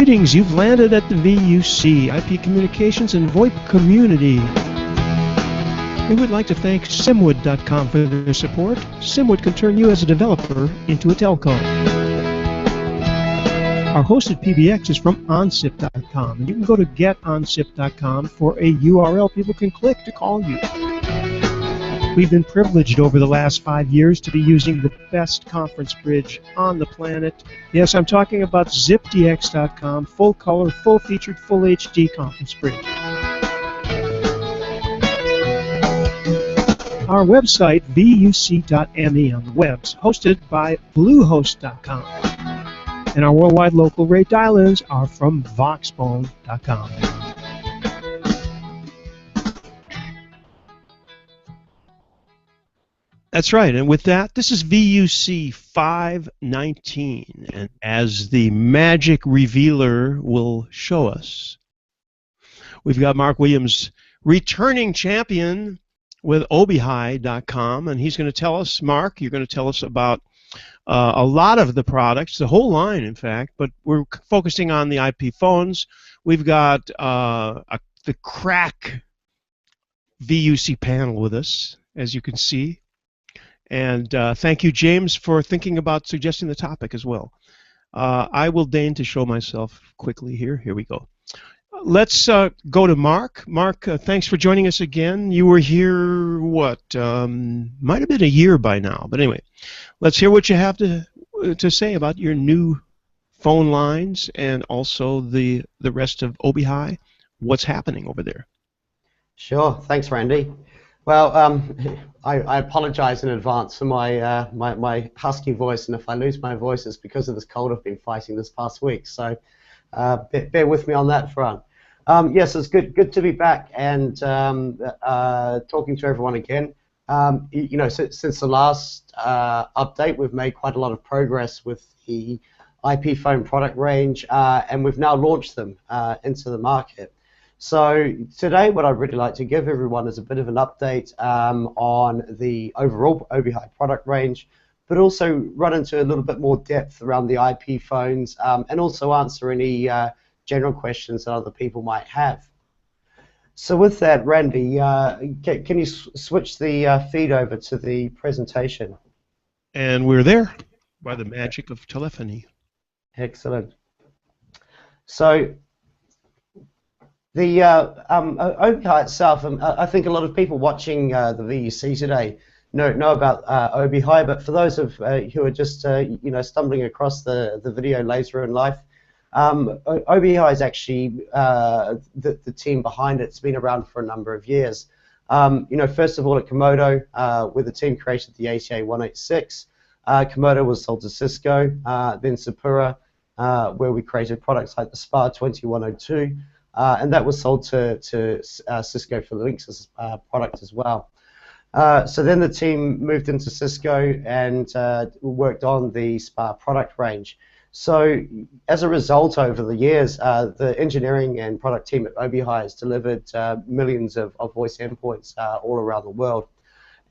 Greetings, you've landed at the VUC, IP Communications and VoIP community. We would like to thank Simwood.com for their support. Simwood can turn you as a developer into a telco. Our hosted PBX is from onsip.com, and you can go to getonsip.com for a URL people can click to call you. We've been privileged over the last 5 years to be using the best conference bridge on the planet. Yes, I'm talking about zipdx.com, full color, full featured, full HD conference bridge. Our website, vuc.me on the webs, hosted by bluehost.com. And our worldwide local rate dial-ins are from voxbone.com. That's right, and with that, this is VUC 519, and as the magic revealer will show us, we've got Mark Williams, returning champion with Obihai.com, and he's going to tell us, Mark, you're going to tell us about a lot of the products, the whole line, in fact, but we're focusing on the IP phones. We've got the crack VUC panel with us, as you can see. And thank you, James, for thinking about suggesting the topic as well. I will deign to show myself quickly here. Here we go. Let's go to Mark. Mark, thanks for joining us again. You were here, what, might have been a year by now. But anyway, let's hear what you have to say about your new phone lines and also the rest of Obihai. What's happening over there? Sure. Thanks, Randy. Well, I apologize in advance for my husky voice, and if I lose my voice, it's because of this cold I've been fighting this past week. So bear with me on that front. Yes, it's good to be back and talking to everyone again. You know, since the last update, we've made quite a lot of progress with the IP phone product range, and we've now launched them into the market. So today what I'd really like to give everyone is a bit of an update on the overall Obihai product range, but also run into a little bit more depth around the IP phones and also answer any general questions that other people might have. So with that, Randy, can you switch the feed over to the presentation? And we're there by the magic of telephony. Excellent. So the Obihai itself, I think a lot of people watching the VUC today know about Obihai, but for those of who are just you know, stumbling across the video later in life, Obihai is actually the team behind it. It's been around for a number of years. You know, first of all at Komodo, where the team created the ATA186. Komodo was sold to Cisco, then Sapura, where we created products like the SPA 2102. And that was sold to Cisco for the Linksys product as well. So then the team moved into Cisco and worked on the SPA product range. So as a result, over the years, the engineering and product team at Obihai has delivered millions of voice endpoints all around the world.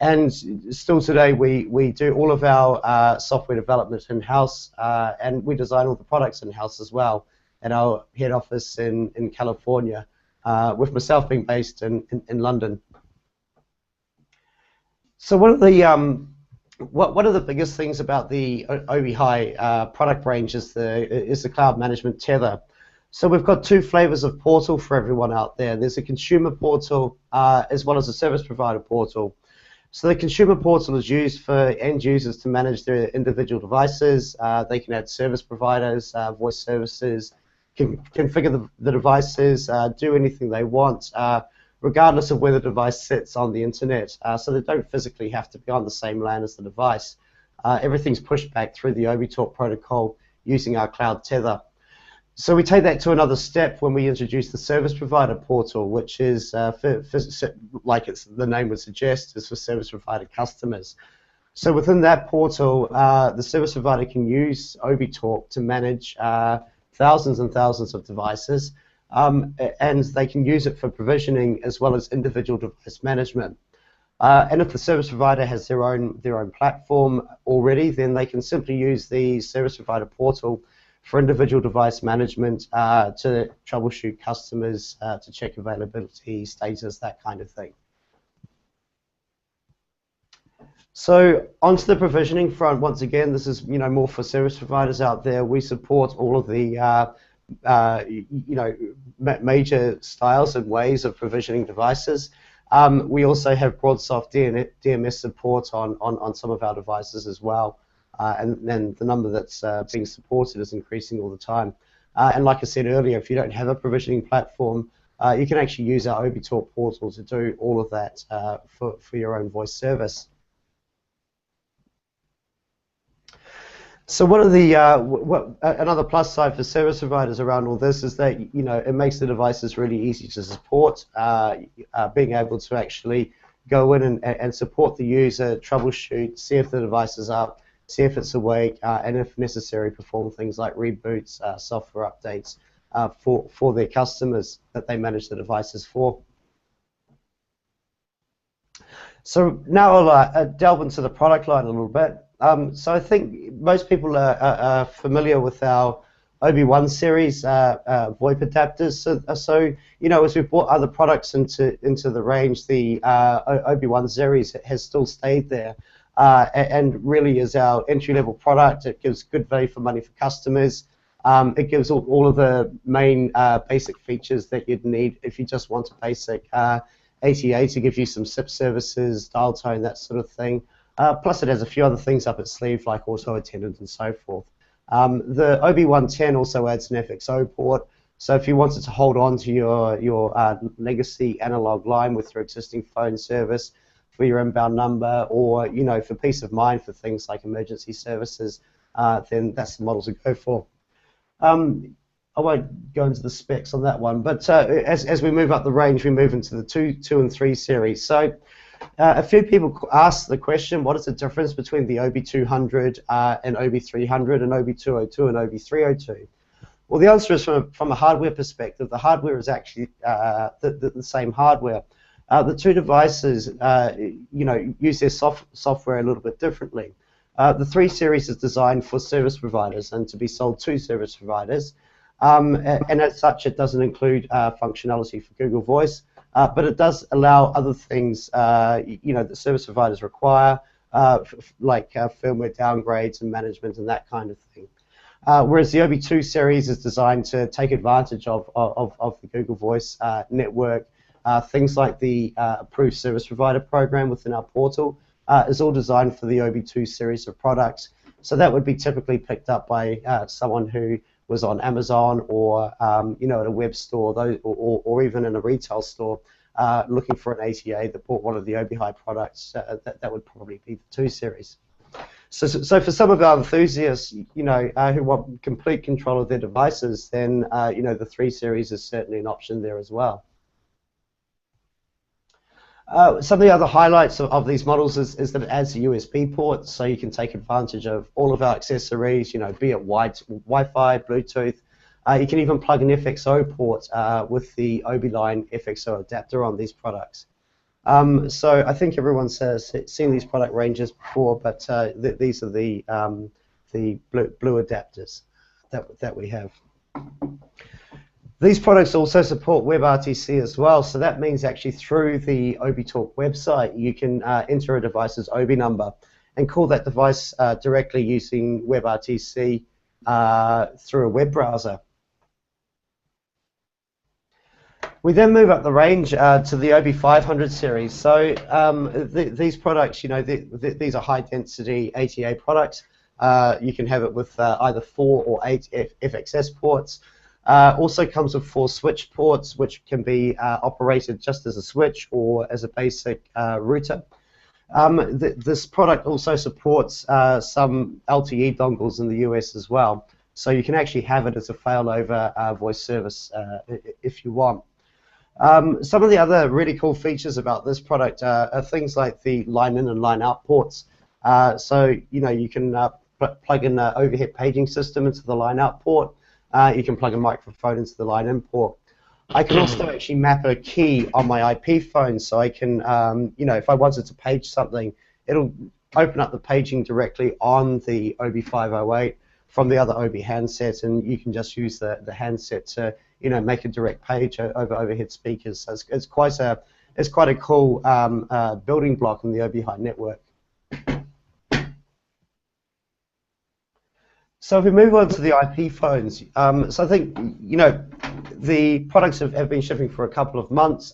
And still today, we do all of our software development in-house, and we design all the products in-house as well at our head office in California, with myself being based in London. So one of the biggest things about the Obihai product range is the cloud management tether. So we've got two flavors of portal for everyone out there. There's a consumer portal as well as a service provider portal. So the consumer portal is used for end users to manage their individual devices. They can add service providers, voice services, can configure the devices, do anything they want, regardless of where the device sits on the internet. So they don't physically have to be on the same LAN as the device. Everything's pushed back through the ObiTalk protocol using our cloud tether. So we take that to another step when we introduce the service provider portal, which is, like the name would suggest, is for service provider customers. So within that portal, the service provider can use ObiTalk to manage thousands and thousands of devices, and they can use it for provisioning as well as individual device management. And if the service provider has their own platform already, then they can simply use the service provider portal for individual device management, to troubleshoot customers, to check availability, status, that kind of thing. So onto the provisioning front, once again, this is more for service providers out there. We support all of the major styles and ways of provisioning devices. We also have BroadSoft DMS support on some of our devices as well, and then the number that's being supported is increasing all the time. And like I said earlier, if you don't have a provisioning platform, you can actually use our ObiTalk portal to do all of that for your own voice service. So one of the another plus side for service providers around all this is that it makes the devices really easy to support. Being able to actually go in and support the user, troubleshoot, see if the device is up, see if it's awake, and if necessary, perform things like reboots, software updates for their customers that they manage the devices for. So now I'll delve into the product line a little bit. So I think most people are familiar with our Obi-One series VoIP adapters. So as we've brought other products into the range, the Obi-One series has still stayed there, and really is our entry-level product. It gives good value for money for customers. It gives all of the main basic features that you'd need if you just want a basic ATA to give you some SIP services, dial tone, that sort of thing. Plus it has a few other things up its sleeve like auto attendant and so forth. The Obi-110 also adds an FXO port, so if you wanted to hold on to your legacy analog line with your existing phone service for your inbound number, or for peace of mind for things like emergency services, then that's the model to go for. I won't go into the specs on that one, but as we move up the range, we move into the 2 and 3 series. So a few people ask the question, what is the difference between the Obi-200 and Obi-300 and Obi-202 and Obi-302? Well, the answer is from a hardware perspective. The hardware is actually the same hardware. The two devices, use their software a little bit differently. The 3 series is designed for service providers and to be sold to service providers. And as such, it doesn't include functionality for Google Voice. But it does allow other things, that service providers require, like firmware downgrades and management and that kind of thing. Whereas the Obi-2 series is designed to take advantage of the Google Voice network. Things like the approved service provider program within our portal is all designed for the Obi-2 series of products. So that would be typically picked up by someone who was on Amazon or at a web store, or even in a retail store, looking for an ATA that bought one of the Obihai products. That would probably be the 2 series. So for some of our enthusiasts, who want complete control of their devices, then the 3 series is certainly an option there as well. Some of the other highlights of these models is that it adds a USB port, so you can take advantage of all of our accessories, be it Wi-Fi, Bluetooth. You can even plug an FXO port with the Obi-Line FXO adapter on these products. So I think everyone's seen these product ranges before, but these are the blue adapters that we have. These products also support WebRTC as well, so that means actually through the ObiTalk website you can enter a device's Obi number and call that device directly using WebRTC through a web browser. We then move up the range to the Obi-500 series. So these products, these are high-density ATA products. You can have it with either 4 or 8 FXS ports. Also comes with 4 switch ports, which can be operated just as a switch or as a basic router. This product also supports some LTE dongles in the US as well, so you can actually have it as a failover voice service if you want. Some of the other really cool features about this product are things like the line in and line out ports. So you can plug in an overhead paging system into the line out port. You can plug a microphone into the line in port. I can also actually map a key on my IP phone, so I can, if I wanted to page something, it'll open up the paging directly on the Obi-508 from the other Obi handset, and you can just use the handset to make a direct page over overhead speakers. So it's quite a cool building block in the Obihai network. So if we move on to the IP phones, so I think the products have been shipping for a couple of months.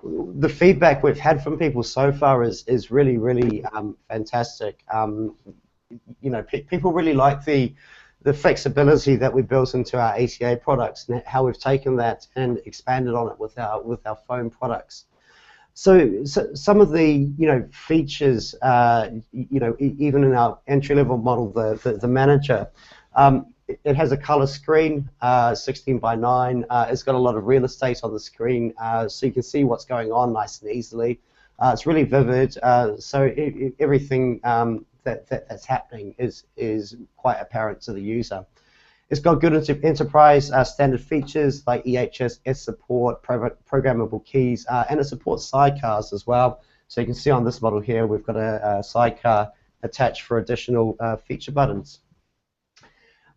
The feedback we've had from people so far is really fantastic. People really like the flexibility that we built into our ATA products and how we've taken that and expanded on it with our phone products. So some of the features, even in our entry-level model, the manager, it has a color screen, 16:9. It's got a lot of real estate on the screen, so you can see what's going on nice and easily. It's really vivid, so everything that's happening is quite apparent to the user. It's got good enterprise standard features like EHS support, programmable keys, and it supports sidecars as well. So you can see on this model here, we've got a sidecar attached for additional feature buttons.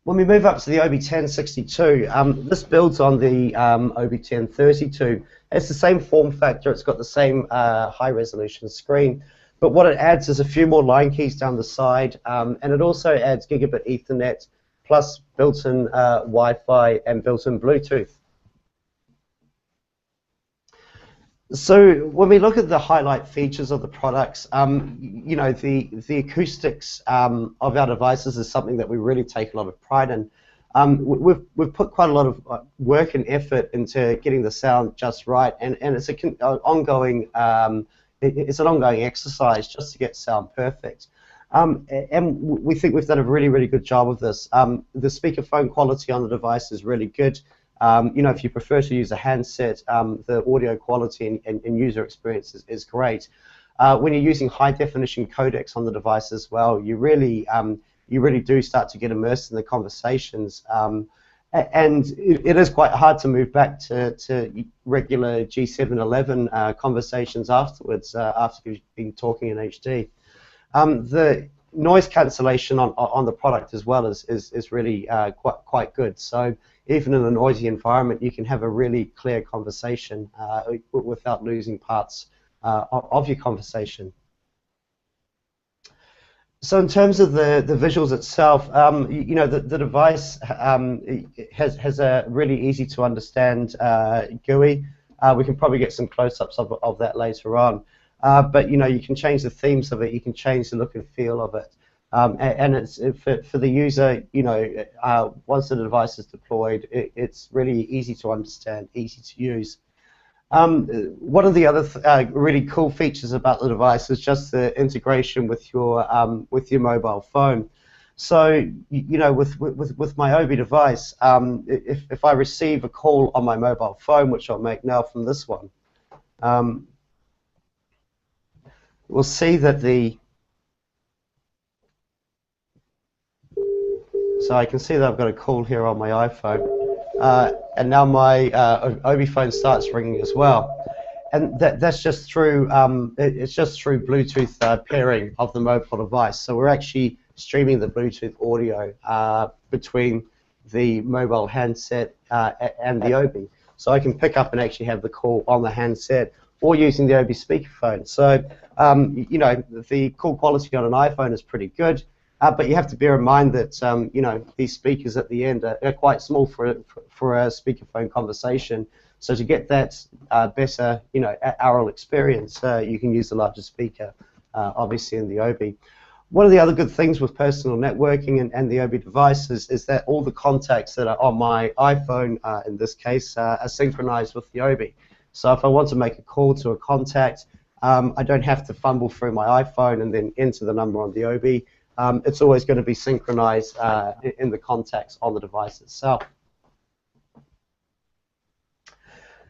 When we move up to the OB1062, this builds on the OB1032. It's the same form factor. It's got the same high-resolution screen. But what it adds is a few more line keys down the side, and it also adds gigabit Ethernet, plus built-in Wi-Fi and built-in Bluetooth. So when we look at the highlight features of the products, the acoustics of our devices is something that we really take a lot of pride in. We've put quite a lot of work and effort into getting the sound just right, and it's an ongoing exercise just to get sound perfect. And we think we've done a really good job of this. The speakerphone quality on the device is really good. If you prefer to use a handset, the audio quality and user experience is great. When you're using high definition codecs on the device as well, you really do start to get immersed in the conversations. And it is quite hard to move back to regular G711 conversations afterwards, after you've been talking in HD. The noise cancellation on the product as well is really quite good. So even in a noisy environment, you can have a really clear conversation without losing parts of your conversation. So in terms of the visuals itself, the device has a really easy to understand GUI. We can probably get some close-ups of that later on. But you can change the themes of it, you can change the look and feel of it, and it's for the user. Once the device is deployed, it's really easy to understand, easy to use. One of the other really cool features about the device is just the integration with your mobile phone. So with my Obi device, if I receive a call on my mobile phone, which I'll make now from this one. We'll see that so I can see that I've got a call here on my iPhone, and now my Obi phone starts ringing as well, and that's just through it's just through Bluetooth pairing of the mobile device. So we're actually streaming the Bluetooth audio between the mobile handset and the Obi. So I can pick up and actually have the call on the handset or using the Obi speakerphone. So the call quality on an iPhone is pretty good, but you have to bear in mind that these speakers at the end are quite small for a speakerphone conversation. So to get that better aural experience, you can use the larger speaker, obviously in the Obi. One of the other good things with personal networking and the Obi device is that all the contacts that are on my iPhone, in this case, are synchronized with the Obi. So if I want to make a call to a contact, I don't have to fumble through my iPhone and then enter the number on the Obi. It's always going to be synchronized in the contacts on the device itself.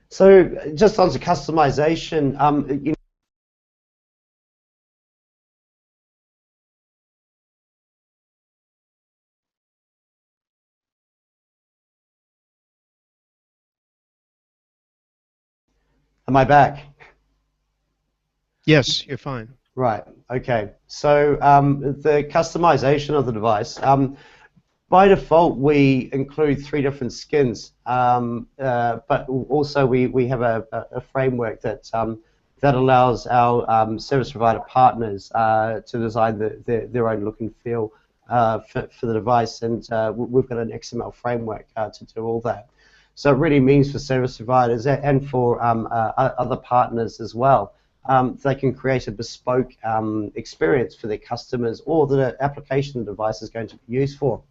So just on to customization, am I back? Yes, you're fine. Right. Okay. So the customization of the device. By default, we include 3 different skins, but also we have a framework that that allows our service provider partners to design their own look and feel for the device, and we've got an XML framework to do all that. So it really means for service providers and for other partners as well, they can create a bespoke experience for their customers or the application the device is going to be used for.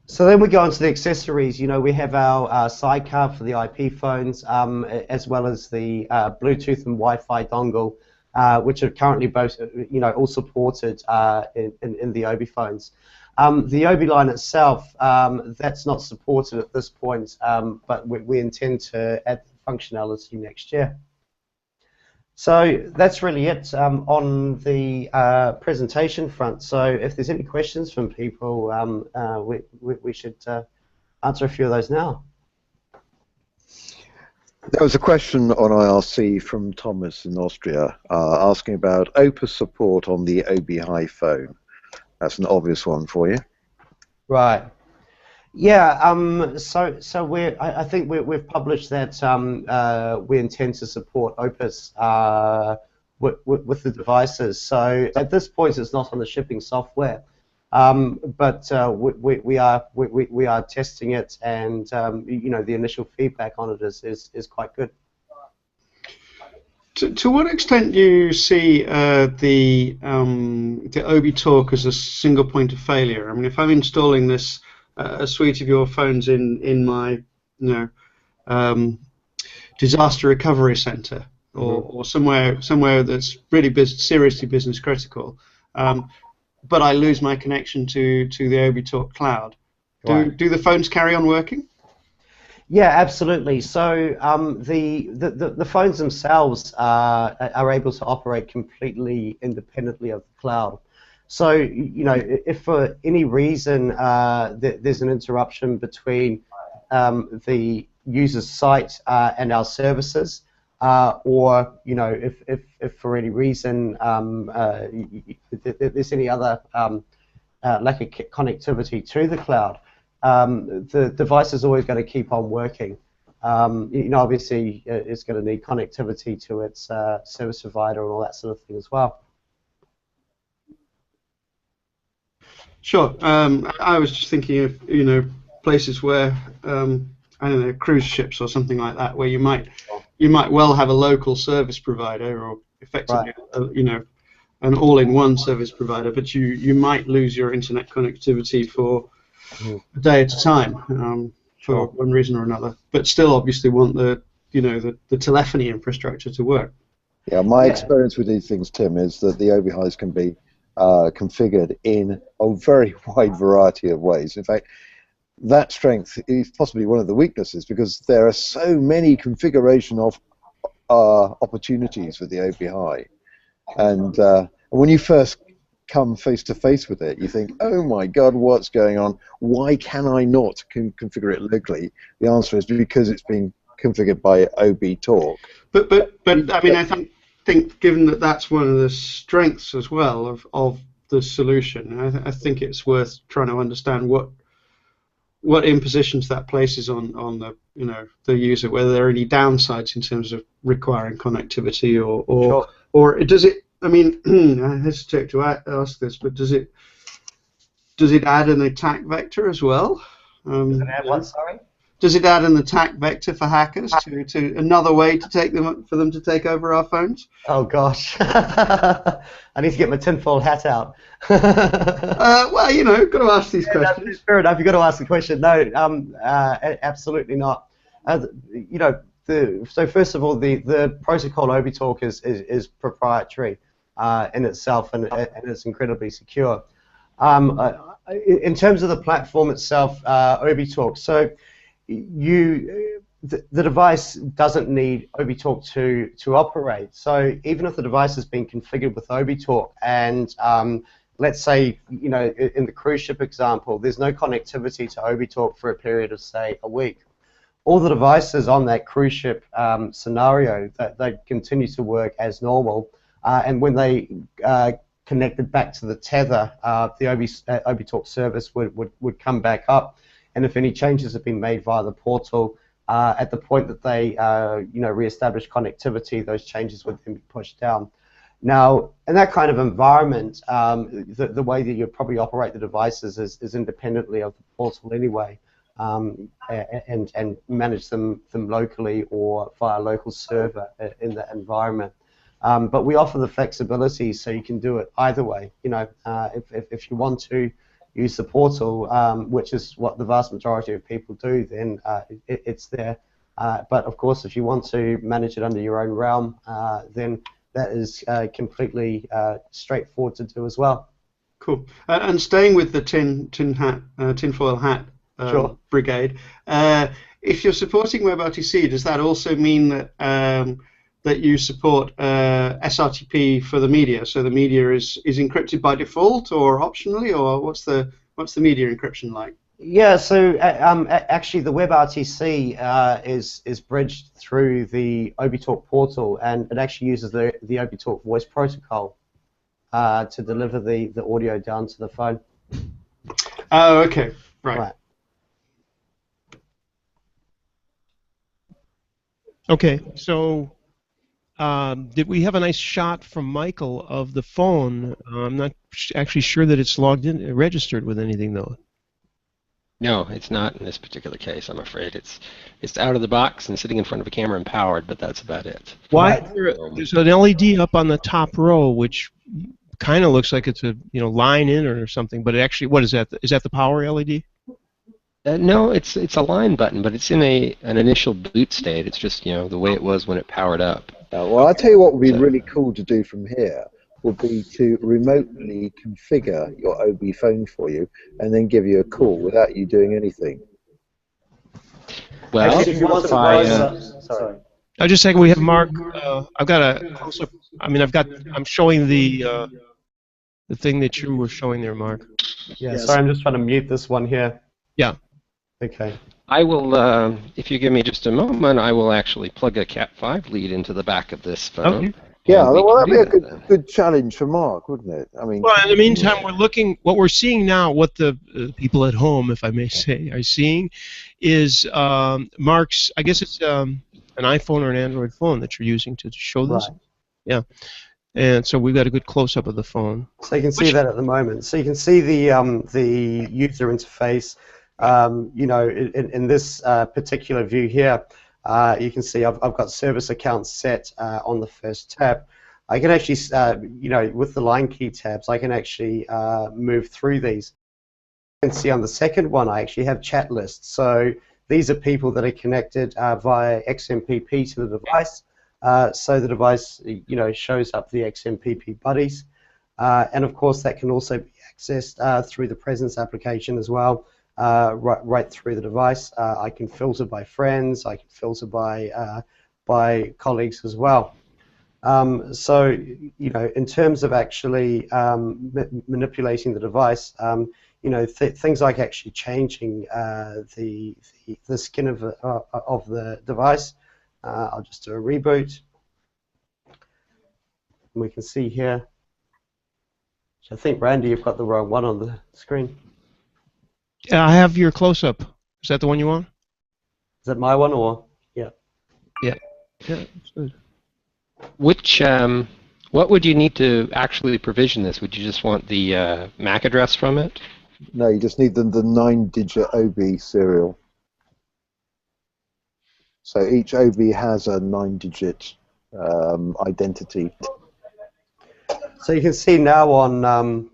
So then we go into the accessories. You know, we have our sidecar for the IP phones, as well as the Bluetooth and Wi-Fi dongle, which are currently both, you know, all supported in the Obi phones. The Obi line itself, that's not supported at this point, but we intend to add functionality next year. So that's really it on the presentation front. So if there's any questions from people, we should answer a few of those now. There was a question on IRC from Thomas in Austria asking about Opus support on the Obihai phone. That's an obvious one for you. Right. Yeah. So I think we've published that we intend to support Opus with the devices. So at this point, it's not on the shipping software, but we are testing it, and you know, the initial feedback on it is quite good. To what extent do you see the Obi Talk as a single point of failure? I mean, if I'm installing this a suite of your phones in my, you know, disaster recovery center, or somewhere that's really seriously business critical, but I lose my connection to the Obi Talk cloud, do the phones carry on working? Yeah, absolutely. So the phones themselves are able to operate completely independently of the cloud. So, you know, if for any reason there's an interruption between the user's site and our services, or, you know, if for any reason there's any other lack of connectivity to the cloud, the device is always going to keep on working. You know, obviously, it's going to need connectivity to its service provider and all that sort of thing as well. Sure. I was just thinking of, you know, places where I don't know, cruise ships or something like that, where you might well have a local service provider, or effectively, you know, an all-in-one service provider, but you might lose your internet connectivity for a day at a time for one reason or another, but still obviously want the, you know, the telephony infrastructure to work. Yeah, my experience with these things, Tim, is that the Obihais can be configured in a very wide variety of ways. In fact, that strength is possibly one of the weaknesses, because there are so many configuration of opportunities with the Obihai, and when you first come face to face with it, you think, oh my God, what's going on? Why can I not configure it locally? The answer is because it's being configured by Obi Talk. But I mean, I think given that that's one of the strengths as well of the solution, I think it's worth trying to understand what impositions that places on the, you know, the user, whether there are any downsides in terms of requiring connectivity, or does it? I mean, I hesitate to ask this, but does it add an attack vector as well? Does it add what? Sorry. Does it add an attack vector for hackers to another way to for them to take over our phones? Oh gosh, I need to get my tinfoil hat out. Well, you know, got to ask these questions. Fair enough. You've got to ask the question. No, absolutely not. You know, so first of all, the protocol Obi Talk is proprietary in itself, and it's incredibly secure. In terms of the platform itself, Obi Talk, so the device doesn't need Obi Talk to operate. So even if the device has been configured with Obi Talk, and let's say, you know, in the cruise ship example, there's no connectivity to Obi Talk for a period of, say, a week, all the devices on that cruise ship scenario, that they continue to work as normal, and when they connected back to the tether, the ObiTalk service would come back up, and if any changes have been made via the portal, at the point that they reestablish connectivity, those changes would then be pushed down. Now, in that kind of environment, the way that you probably operate the devices is independently of the portal anyway, and manage them locally or via a local server in that environment. But we offer the flexibility so you can do it either way. If you want to use the portal, which is what the vast majority of people do, then it's there. But of course, if you want to manage it under your own realm, then that is completely straightforward to do as well. Cool. And staying with the tinfoil hat Sure. brigade, if you're supporting WebRTC, does that also mean that that you support SRTP for the media? So the media is encrypted by default or optionally, or what's the media encryption like? Yeah, so actually the WebRTC is bridged through the ObiTalk portal, and it actually uses the ObiTalk voice protocol to deliver the audio down to the phone. Oh, okay, right. Okay, so did we have a nice shot from Michael of the phone? I'm not actually sure that it's logged in, registered with anything though. No, it's not in this particular case, I'm afraid. It's out of the box and sitting in front of a camera and powered, but that's about it. Why? There's an LED up on the top row, which kind of looks like it's a line in or something, but it actually, what is that? Is that the power LED? No, it's a line button, but it's in an initial boot state. It's just the way it was when it powered up. Well, I'll tell you what would be really cool to do from here would be to remotely configure your Obi phone for you and then give you a call without you doing anything. Well, Actually, if you want to sorry. I just saying we have Mark. I've got a close-up. I mean, I'm showing the thing that you were showing there, Mark. Yeah, sorry, I'm just trying to mute this one here. Yeah. Okay. I will, if you give me just a moment, I will actually plug a Cat5 lead into the back of this phone. Okay. Yeah, well, that'd be a good challenge for Mark, wouldn't it? I mean. Well, in the meantime, what we're seeing now, what the people at home, if I may say, are seeing, is Mark's. I guess it's an iPhone or an Android phone that you're using to show this. Right. Yeah. And so we've got a good close-up of the phone. So you can see that at the moment. So you can see the user interface. In this particular view here, you can see I've got service accounts set on the first tab. I can actually, with the line key tabs, I can actually move through these. You can see on the second one, I actually have chat lists. So these are people that are connected via XMPP to the device. So the device, shows up the XMPP buddies. And of course, that can also be accessed through the Presence application as well. Right through the device. I can filter by friends. I can filter by colleagues as well. So in terms of actually manipulating the device, things like actually changing the skin of the device. I'll just do a reboot. And we can see here. So I think Randy, you've got the wrong one on the screen. Yeah, I have your close-up. Is that the one you want? Is that my one or? Yeah. Yeah. Yeah, that's good. What would you need to actually provision this? Would you just want the MAC address from it? No, you just need the 9-digit OB serial. So each OB has a 9-digit identity. So you can see now on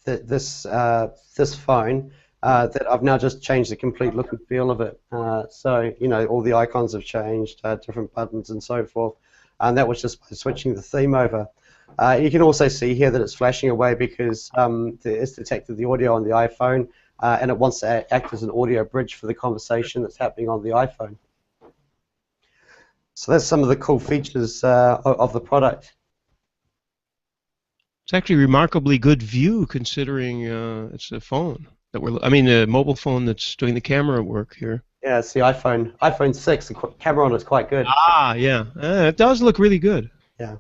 this phone that I've now just changed the complete look and feel of it. So all the icons have changed, different buttons and so forth, and that was just by switching the theme over. You can also see here that it's flashing away because it's detected the audio on the iPhone, and it wants to act as an audio bridge for the conversation that's happening on the iPhone. So that's some of the cool features of the product. It's actually a remarkably good view considering it's a phone that a mobile phone that's doing the camera work here. Yeah, it's the iPhone 6. The camera on it's quite good. Ah, yeah, it does look really good. Yeah.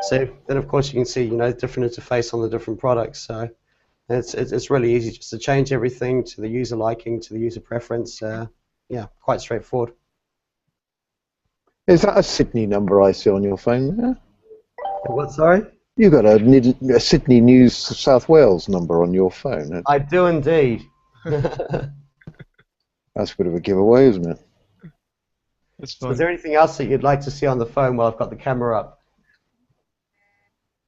So then, of course, you can see, you know, different interface on the different products. So it's really easy just to change everything to the user liking, to the user preference. Yeah, quite straightforward. Is that a Sydney number I see on your phone there? What, sorry? You've got a Sydney News South Wales number on your phone. I do indeed. That's a bit of a giveaway, isn't it? That's So fun. is there anything else that you'd like to see on the phone while I've got the camera up?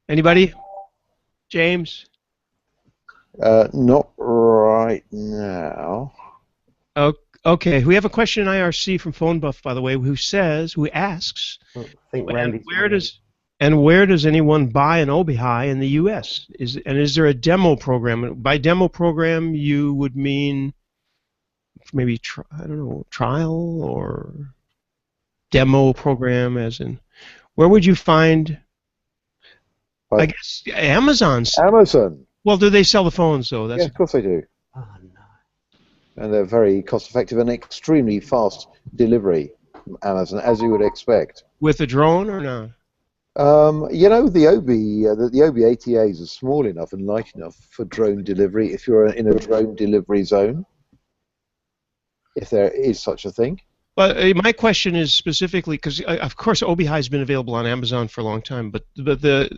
Anybody? James? Not right now. Okay, we have a question in IRC from Phone Buff, by the way, who asks, I think Randy's where does anyone buy an Obihai in the U.S.? Is there a demo program? By demo program, you would mean maybe I don't know, trial or demo program, as in where would you find? I guess Amazon. Amazon. Well, do they sell the phones though? Yeah, of course they do. Oh, no. And they're very cost-effective and extremely fast delivery from Amazon, as you would expect. With a drone or not? You know, the Obi ATAs are small enough and light enough for drone delivery if you're in a drone delivery zone, if there is such a thing. But my question is specifically because, of course, Obihai has been available on Amazon for a long time, but the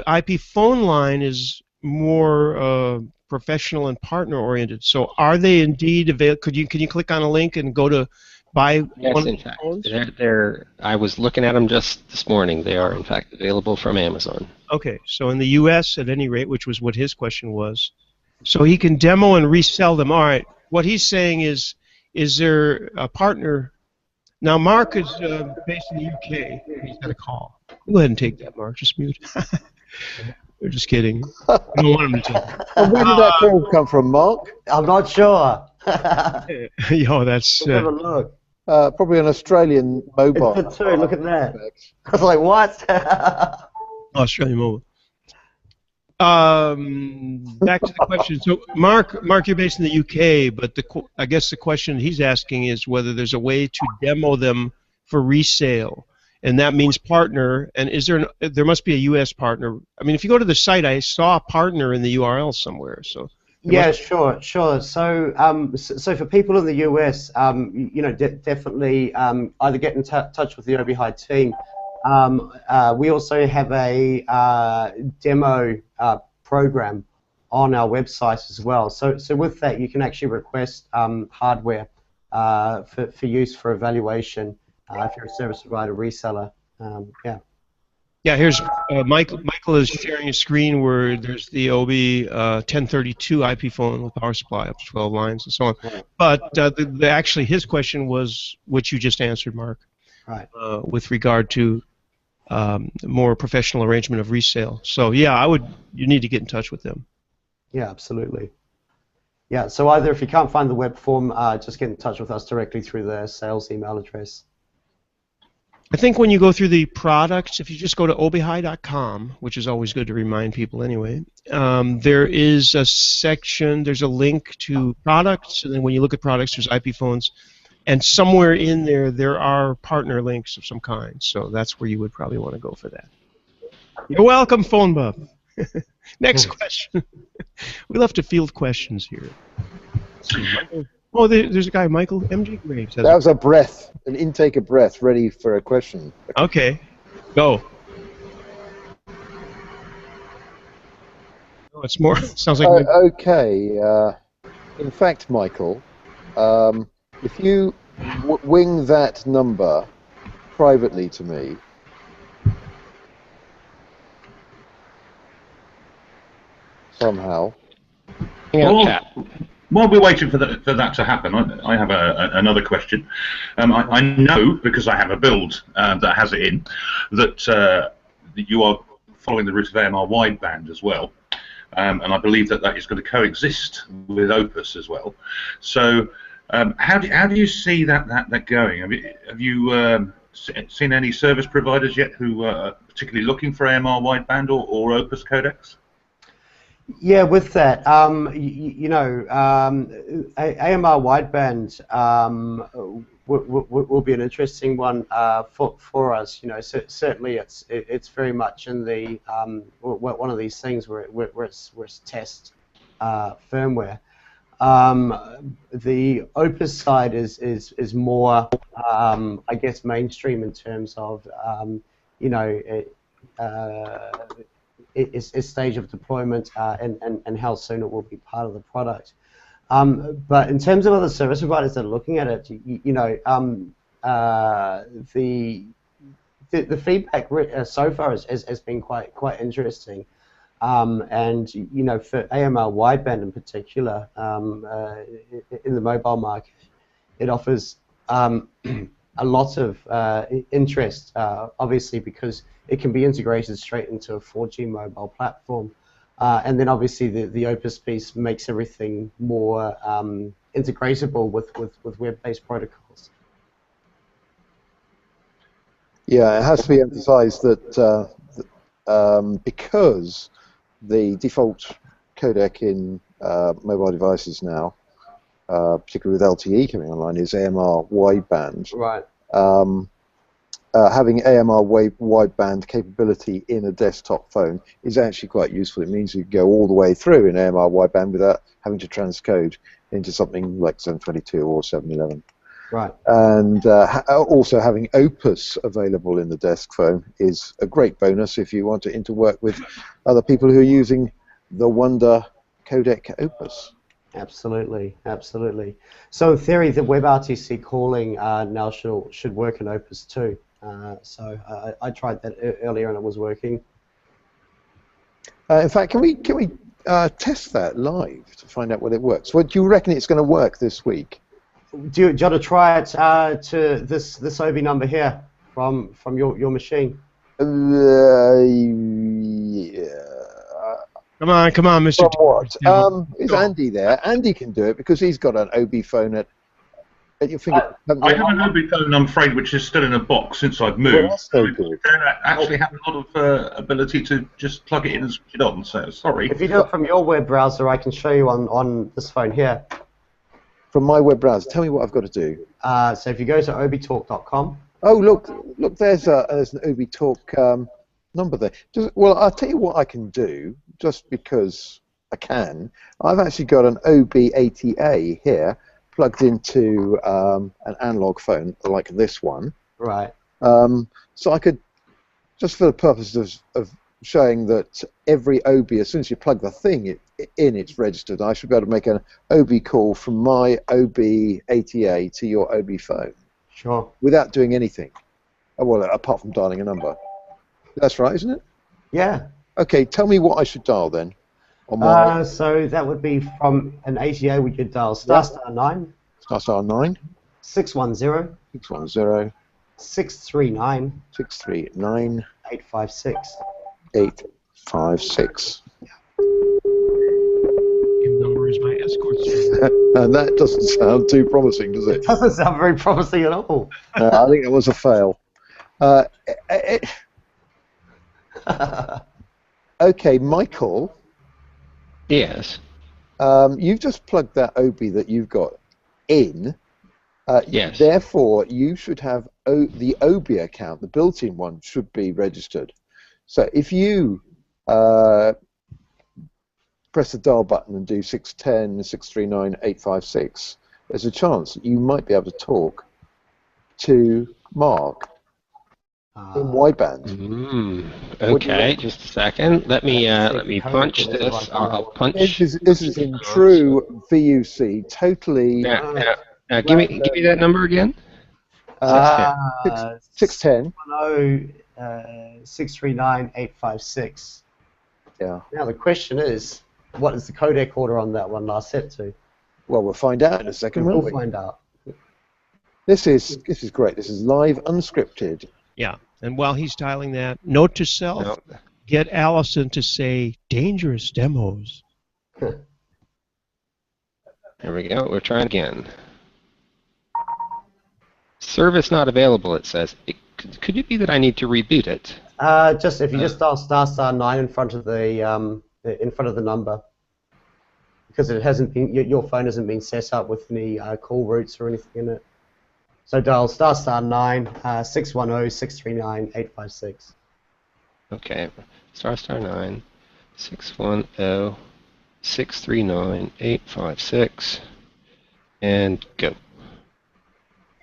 IP phone line is more professional and partner oriented. So are they indeed available? Can you click on a link and go to buy one of the phones? I was looking at them just this morning. They are in fact available from Amazon. Okay, so in the U.S. at any rate, which was what his question was, so he can demo and resell them. All right. What he's saying is there a partner? Now Mark is based in the UK. He's got a call. Go ahead and take that, Mark. Just mute. We're just kidding. I don't want him to talk. And where did that call come from, Mark? I'm not sure. Yo, that's Have a look. Probably an Australian mobile. It's good too. Look at that. I was like, what? Australian mobile. Back to the question. So, Mark, you're based in the UK, but I guess the question he's asking is whether there's a way to demo them for resale, and that means partner. And is there must be a US partner? I mean, if you go to the site, I saw a partner in the URL somewhere. So. Yeah, sure. So, so for people in the US, you know, definitely either get in touch with the Obihai team. We also have a demo program on our website as well. So with that, you can actually request hardware for use for evaluation if you're a service provider reseller. Yeah. Yeah, here's Michael. Michael is sharing a screen where there's the OB 1032 IP phone with power supply up to 12 lines and so on. Right. But actually, his question was, which you just answered, Mark, Right. with regard to more professional arrangement of resale. So yeah, you need to get in touch with them. Yeah, absolutely. Yeah, so either if you can't find the web form, just get in touch with us directly through the sales email address. I think when you go through the products, if you just go to obihai.com, which is always good to remind people anyway, there is a section, there's a link to products, and then when you look at products, there's IP phones, and somewhere in there are partner links of some kind, so that's where you would probably want to go for that. You're welcome, Phone Buff. Next question. We love to field questions here. Oh, there's a guy, Michael MG Graves. That was a breath, an intake of breath, ready for a question. Okay, go. Oh, it's more. Sounds like. Okay. In fact, Michael, if you wing that number privately to me. Somehow. While we're waiting for that to happen, I have another question. I know, because I have a build that has it in, that you are following the route of AMR wideband as well, and I believe that is going to coexist with Opus as well. So, how do you see that going? Have you seen any service providers yet who are particularly looking for AMR wideband or Opus codecs? Yeah, with that, you know, AMR wideband, will be an interesting one for us. You know, certainly it's very much in the one of these things where it's test firmware. The Opus side is more, I guess, mainstream in terms of, you know, its stage of deployment and how soon it will be part of the product. But in terms of other service providers that are looking at it, you know, the feedback so far has been quite interesting. And you know, for AMR wideband in particular, in the mobile market, it offers a lot of interest, obviously because it can be integrated straight into a 4G mobile platform, and then obviously the Opus piece makes everything more integratable with web-based protocols. Yeah, it has to be emphasised that because the default codec in mobile devices now, particularly with LTE coming online, is AMR wideband. Right. Having AMR wideband capability in a desktop phone is actually quite useful. It means you can go all the way through in AMR wideband without having to transcode into something like 722 or 711. Right. And also having Opus available in the desk phone is a great bonus if you want to interwork with other people who are using the Wonder codec Opus. Absolutely, absolutely. So in theory, the WebRTC calling now should work in Opus too. So I tried that earlier and it was working. In fact, can we test that live to find out whether it works? What do you reckon it's going to work this week? Do you want to try it to this OB number here from your machine? Yeah. Come on, Mr. Somewhat. Is Andy there? Andy can do it because he's got an OB phone at your fingertips. I have an OB phone, I'm afraid, which is still in a box since I've moved. Well, that's no I good. don't actually have a lot of ability to just plug it in and switch it on, so sorry. If you do it from your web browser, I can show you on this phone here. From my web browser, tell me what I've got to do. So if you go to obtalk.com. Oh, look, there's an OB Talk number there. Well, I'll tell you what I can do, just because I can. I've actually got an OB80A here, plugged into an analog phone like this one. Right. So I could, just for the purpose of showing that every OB, as soon as you plug the thing in, it's registered. I should be able to make an OB call from my OB80A to your OB phone. Sure. Without doing anything. Oh, well, apart from dialing a number. That's right, isn't it? Yeah. Okay, tell me what I should dial then. On my So that would be from an ATA, we could dial **9. *9. 610. 610. 639. 639. 856. 856. Your number is my escort service. And that doesn't sound too promising, does it? It doesn't sound very promising at all. I think that was a fail. Okay, Michael. Yes. You've just plugged that OB that you've got in. Yes. Therefore, you should have the OB account, the built-in one, should be registered. So if you press the dial button and do 610, 639, 856, there's a chance that you might be able to talk to Mark in wideband. Okay, just a second. Let me punch this. I'll punch. This is in true VUC, totally. Give me that number again. 610. 639 856. Yeah. Now the question is, what is the codec order on that one last set to? Well, we'll find out in a second, won't we? We'll find out. This is great. This is live, unscripted. Yeah, and while he's dialing that, note to self, get Allison to say dangerous demos. Here we go. We're trying again. Service not available, it says. Could it be that I need to reboot it? Just if you just dial *9 in front of the number, because it hasn't been your phone hasn't been set up with any call routes or anything in it. So dial **9 610-639-856. Okay. **9 610-639-856 and go.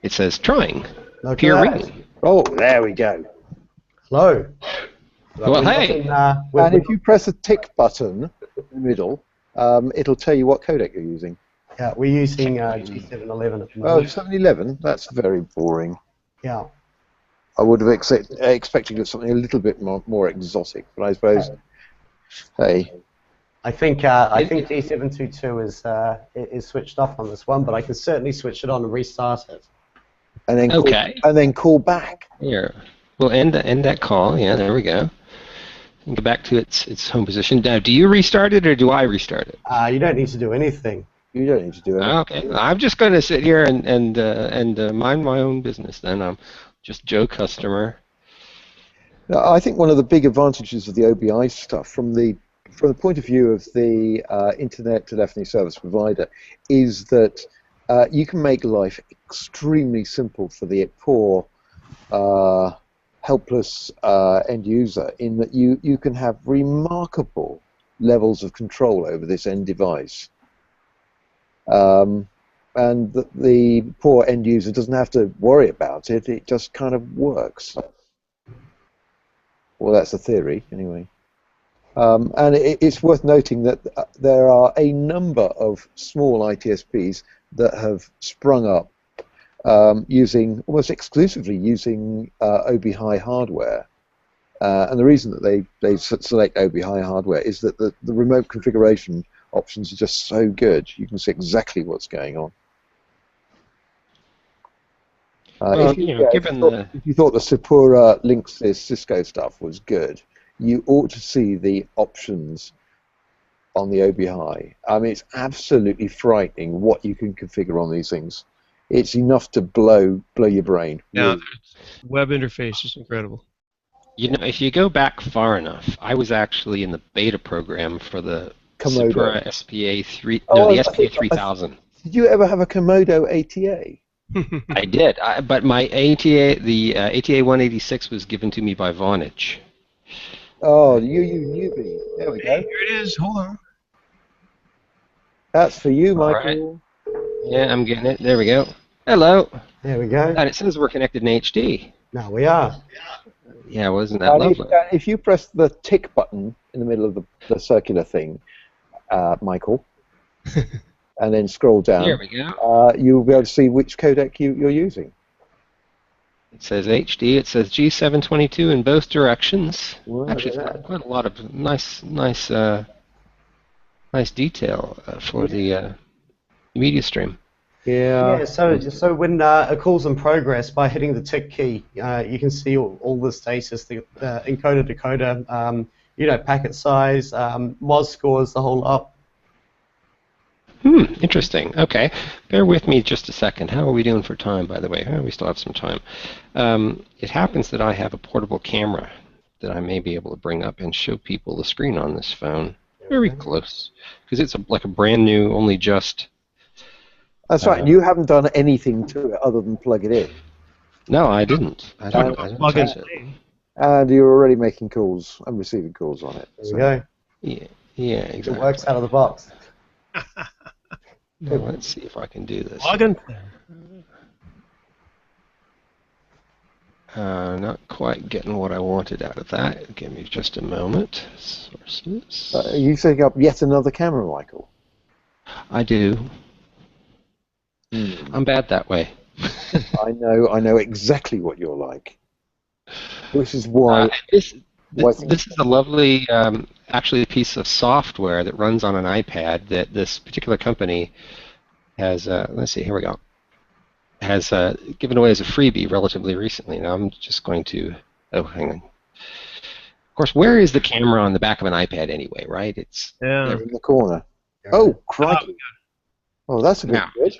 It says trying. Look Peer at that. ringing. Oh, there we go. Hello. Well, hey. And if you press the tick button in the middle, it'll tell you what codec you're using. Yeah, we're using G711 at the Oh, moment. 711? That's very boring. Yeah. I would have expected something a little bit more exotic, but I suppose, hey. I think G722 is switched off on this one, but I can certainly switch it on and restart it. And then Okay. call back. Here. We'll end that call. Yeah, there we go. And go back to its home position. Now, do you restart it or do I restart it? You don't need to do anything. You don't need to do anything. Okay. I'm just going to sit here and mind my own business then. I'm just Joe customer. Now, I think one of the big advantages of the OBI stuff from the point of view of the Internet Telephony Service Provider is that you can make life extremely simple for the poor, helpless end user in that you can have remarkable levels of control over this end device. And the poor end user doesn't have to worry about it, it just kind of works. Well, that's a theory, anyway. And it's worth noting that there are a number of small ITSPs that have sprung up almost exclusively using Obihai hardware. And the reason that they select Obihai hardware is that the remote configuration options are just so good. You can see exactly what's going on. Well, if you thought the Sapura Linksys Cisco stuff was good, you ought to see the options on the Obihai. I mean, it's absolutely frightening what you can configure on these things. It's enough to blow your brain. Yeah, the web interface is incredible. You know, if you go back far enough, I was actually in the beta program for the Komodo. Sapura SPA 3. Oh, No, the I SPA think- 3000. Did you ever have a Komodo ATA? I did, but my ATA, the ATA 186, was given to me by Vonage. Oh, you newbie. There we go. Here it is. Hold on. That's for you, All Michael. Yeah, I'm getting it. There we go. Hello. There we go. And it says we're connected in HD. Now we are. Yeah, wasn't that And lovely? if you press the tick button in the middle of the circular thing, Michael, and then scroll down, Here we go. you'll be able to see which codec you're using. It says HD. It says G722 in both directions. Wow, Actually, look at it's quite a lot of nice detail for the media stream. Yeah, so when a call's in progress, by hitting the tick key, you can see all the status, the encoder, decoder, packet size, MOS scores, the whole lot. Interesting. Okay. Bear with me just a second. How are we doing for time, by the way? We still have some time. It happens that I have a portable camera that I may be able to bring up and show people the screen on this phone. Very close. Because it's like a brand new, only just... That's right, and you haven't done anything to it other than plug it in. No, I didn't. I didn't Plug in. touch it. And you're already making calls and receiving calls on it. There we go. Yeah, exactly. It works out of the box. Now, let's see if I can do this. Plug in. Not quite getting what I wanted out of that. Give me just a moment. Sources. Are you setting up yet another camera, Michael? I do. I'm bad that way. I know exactly what you're like. Which is why... This is a lovely, actually, a piece of software that runs on an iPad that this particular company has, let's see, here we go, has given away as a freebie relatively recently. Now I'm just going to, oh, hang on. Of course, where is the camera on the back of an iPad anyway, right? It's Yeah. in the corner. Oh, crikey. Oh, that's a good bit.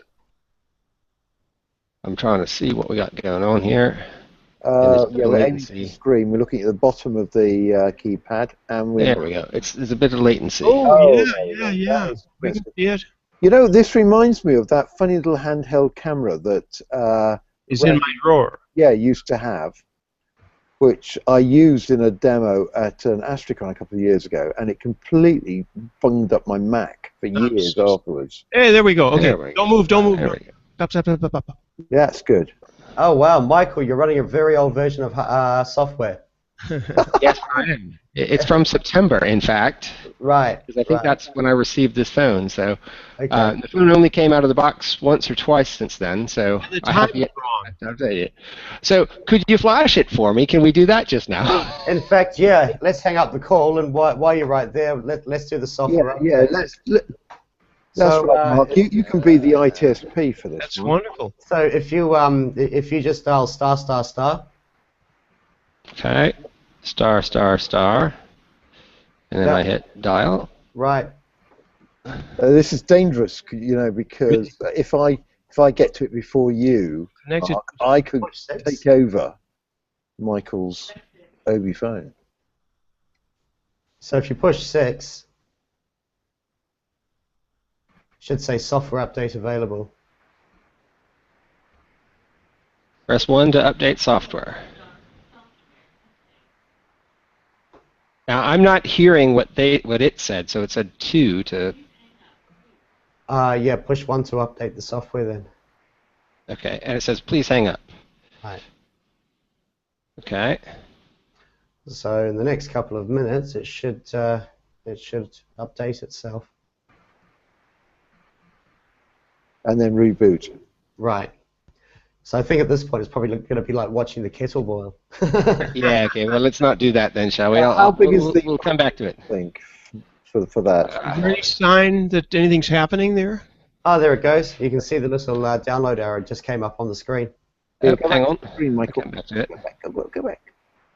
I'm trying to see what we got going on here. Yeah, we're aiming at the screen. We're looking at the bottom of the keypad, and there we go. There's a bit of latency. Oh, yeah. We can see it. You know, this reminds me of that funny little handheld camera that is in my drawer. Yeah, used to have, which I used in a demo at an Astricon a couple of years ago, and it completely bunged up my Mac for years afterwards. Hey, there we go. Okay, There we don't go. move, don't move. There we go. Stop. Yeah, that's good. Oh wow, Michael, you're running a very old version of software. Yes, I am. It's from September, in fact, Right. because I think that's when I received this phone. So Okay. the phone only came out of the box once or twice since then, so The I have time yet wrong. to update it. So could you flash it for me? Can we do that just now? In fact, yeah. Let's hang up the call, and while you're right there, let's do the software. Yeah, update. that's So, right, Mark. You can be the ITSP for this. That's one. wonderful. So if you just dial ****, Okay, ****, and then I hit dial. right. This is dangerous, because if I get to it before you, Connected. Mark, I could Push 6. take over Michael's Obi phone. So if you push 6, it should say software update available. Press 1 to update software. Now I'm not hearing what it said, so it said 2 to. Yeah, push 1 to update the software then. Okay, and it says please hang up. Right. Okay. So in the next couple of minutes, it should update itself. And then reboot. Right. So I think at this point it's probably going to be like watching the kettle boil. Yeah. Okay. Well, let's not do that then, shall we? How big is the? We'll come back to it. I think for that. Is there any sign that anything's happening there? Oh, there it goes. You can see the little download arrow just came up on the screen. Go Hang back on. to the screen, Michael. Come back to it. Go back.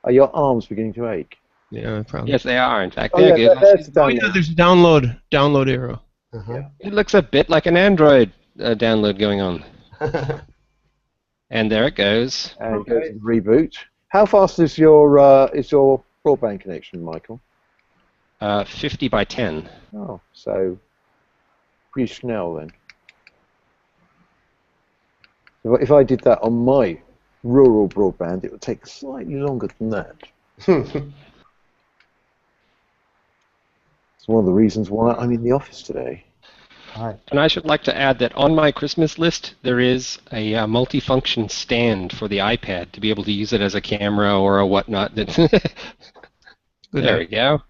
Are your arms beginning to ache? Yeah, probably. Yes, they are. In fact, Oh, they're yeah, good. there's the Oh, yeah, download. there's a download arrow. Uh-huh. It looks a bit like an Android download going on. And there it goes. And it goes to reboot. How fast is your broadband connection, Michael? 50 by 10. Oh, so pretty snell then. If I did that on my rural broadband, it would take slightly longer than that. It's one of the reasons why I'm in the office today. Right. And I should like to add that on my Christmas list, there is a multifunction stand for the iPad to be able to use it as a camera or a whatnot. There we go.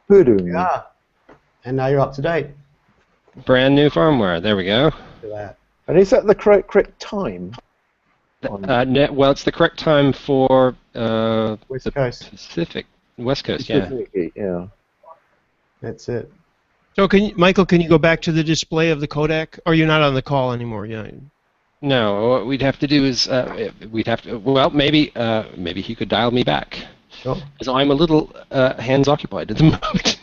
Good. Yeah. And now you're up to date. Brand new firmware. There we go. Look at that. And is that the correct time? Well, it's the correct time for West the Coast. Pacific, West Coast, yeah. Yeah. That's it. So, Michael, can you go back to the display of the codec? Or you're not on the call anymore? Yeah. No, what we'd have to do is well, maybe he could dial me back. Sure. Because I'm a little hands occupied at the moment.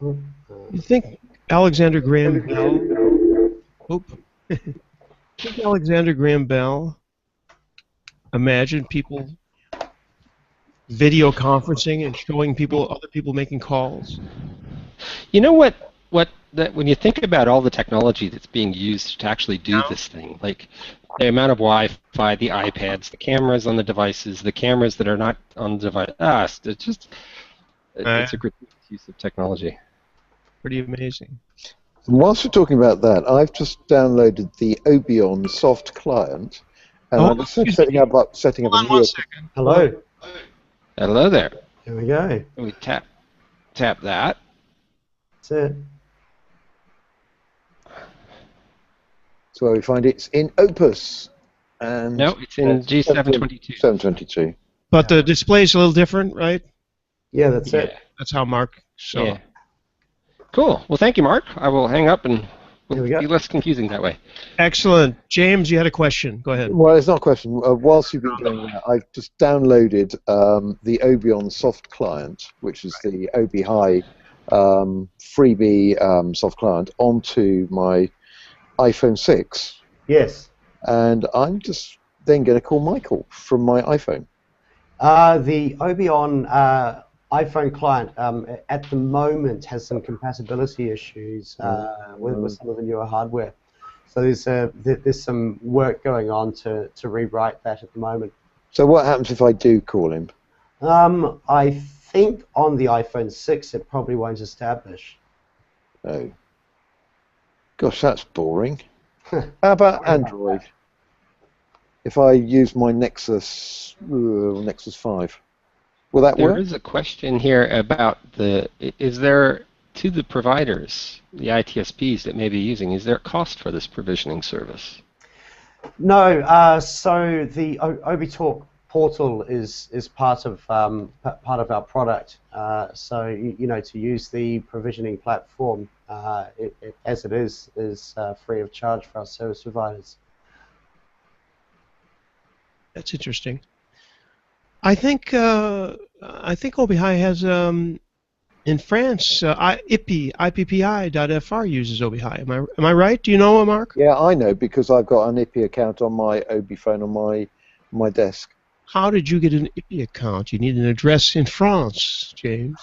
You think Alexander Graham Bell? Think Alexander Graham Bell imagined people video conferencing and showing other people making calls? You know when you think about all the technology that's being used to actually do this thing, like the amount of Wi-Fi, the iPads, the cameras on the devices, the cameras that are not on the device, it's a great use of technology. Pretty amazing. And whilst we're talking about that, I've just downloaded the Obion soft client, and I'm just setting up Hold a on new. 1 second. Hello. Hello there. Here we go. We tap that. That's it. So where we find it's in Opus, and No, it's in G722. 722. But the display's a little different, right? Yeah, that's it. Yeah. That's how Mark saw Yeah. it. Cool. Well, thank you, Mark. I will hang up and Here we go. be less confusing that way. Excellent. James, you had a question. Go ahead. Well, it's not a question. Whilst you've been going there, I've just downloaded the Obion soft client, which is the Obihai freebie soft client, onto my iPhone 6, Yes. and I'm just then going to call Michael from my iPhone. The Obion iPhone client at the moment has some compatibility issues with some of the newer hardware. So there's some work going on to rewrite that at the moment. So what happens if I do call him? I think on the iPhone 6 it probably won't establish. Oh. Gosh, that's boring. How about Android? If I use my Nexus 5, will that work? There is a question here about is there, to the providers, the ITSPs that may be using, is there a cost for this provisioning service? No, so the ObiTalk portal is part of our product. So you know, to use the provisioning platform as it is free of charge for our service providers. That's interesting. I think Obihai has in France IPPI.fr uses Obihai. Am I right? Do you know, Mark? Yeah, I know because I've got an IP account on my Obi phone on my desk. How did you get an IP account? You need an address in France, James.